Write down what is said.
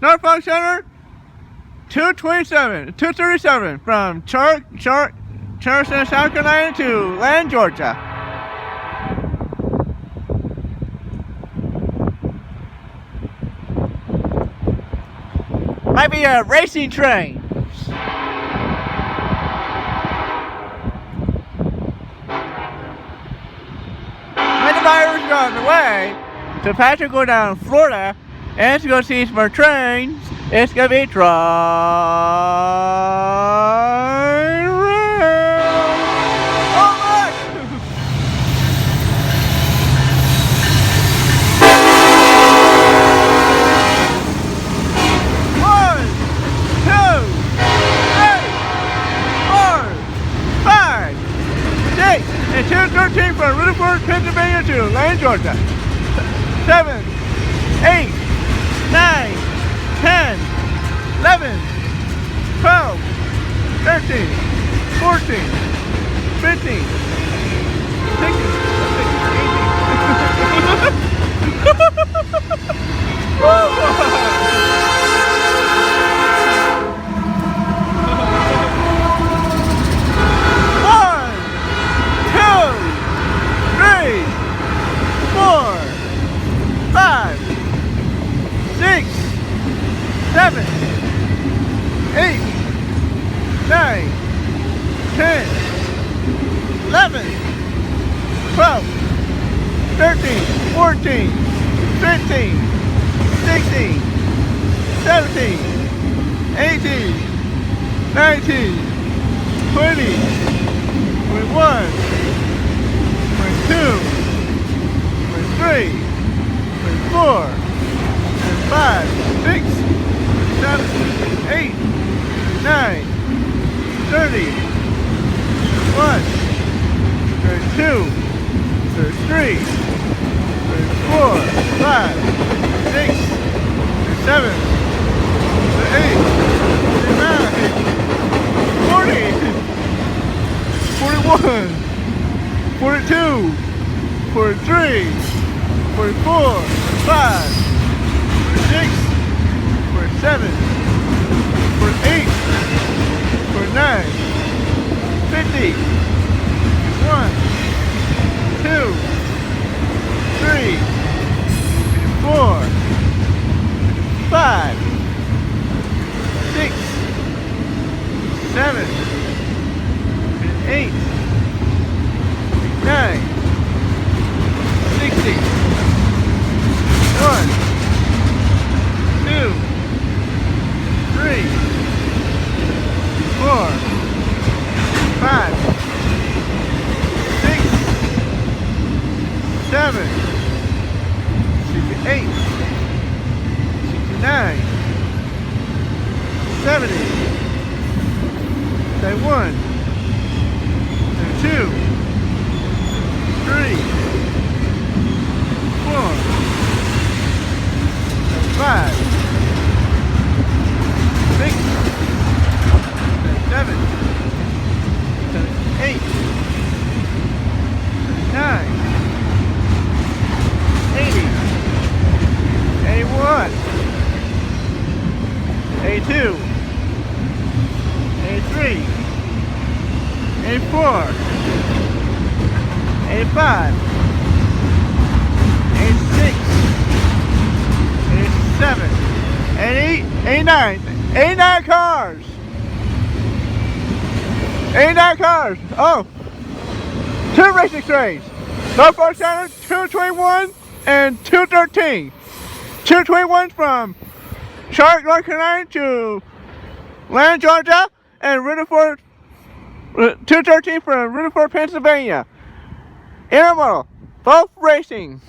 Southbound Center, 237 from Charleston, South Carolina to Atlanta, Georgia. Might be a racing train. When the virus is on the way to Patrick go down to Florida and to go see some more trains, it's gonna be dry. And 213 from Rutherford, Pennsylvania to Atlanta, Georgia. 7, 8, 9, 10, 11, 12, 13, 14, 15, 16, 18. Seven, 8, 9, 10, 11, 12, 13, 14, 15, 16, 17, 18, 19, 20, 21, 22, 23, 24, 5, 6, 7, 8, 9, 30, 1, 32, 33, 34, 5, 6, 7, 8, 9, 40, 41, 42, 43, 44, 5, 6, 7, 8, 9, 50, 1, 2, 3, 4, 5, 6, 7, 8, 9, 60, 1, 2, 3, 4, 5, 6, 7, 68, 69, 70, 71, 72, 3, 4, 5, 6, 7, 8, 9, 80, 81, 82, 83, 84, 85, 86, 87, 88, 89, 89 cars! 89 cars! Oh! 2 racing trains! Southbound Center, 221 and 213. 221 from Charlotte, North Carolina to Atlanta, Georgia, and Rutherford, 213 from Rutherford, Pennsylvania. Intermodal, both racing.